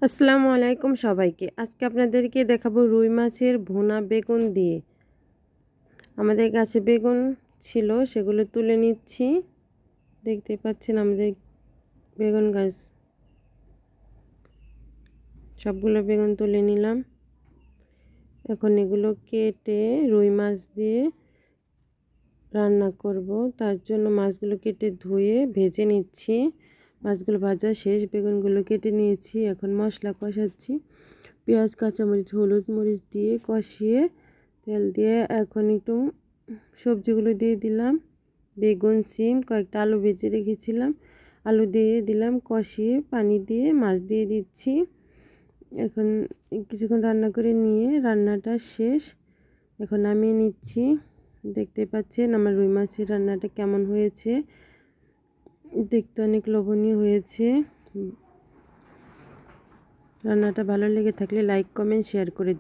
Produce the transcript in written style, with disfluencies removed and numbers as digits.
আসসালামু আলাইকুম সবাইকে। আজকে আপনাদেরকে দেখাবো রুই মাছের ভুনা বেগুন দিয়ে। আমাদের গাছে বেগুন ছিল, সেগুলো তুলে নিচ্ছি। দেখতে পাচ্ছেন আমাদের বেগুন গাছ। সবগুলো বেগুন তুলে নিলাম। এখন এগুলো কেটে রুই মাছ দিয়ে রান্না করব। তার জন্য মাছগুলো কেটে ধুয়ে ভেজে নিচ্ছি। মাছগুলো ভাজা শেষ, বেগুনগুলো কেটে নিয়েছি। এখন মশলা কষাচ্ছি। পেঁয়াজ, কাঁচামরিচ, হলুদ মরিচ দিয়ে কষিয়ে তেল দিয়ে এখন একটু সবজিগুলো দিয়ে দিলাম। বেগুন, সিম, কয়েকটা আলু ভেজে রেখেছিলাম, আলু দিয়ে দিলাম। কষিয়ে পানি দিয়ে মাছ দিয়ে দিচ্ছি। এখন কিছুক্ষণ রান্না করে নিয়ে রান্নাটা শেষ। এখন নামিয়ে নিচ্ছি। দেখতে পাচ্ছেন আমার রুই মাছের রান্নাটা কেমন হয়েছে। দেখতে অনেক লোভনীয় হয়েছে। রান্নাটা ভালো লেগে থাকলে লাইক, কমেন্ট, শেয়ার করে দিন।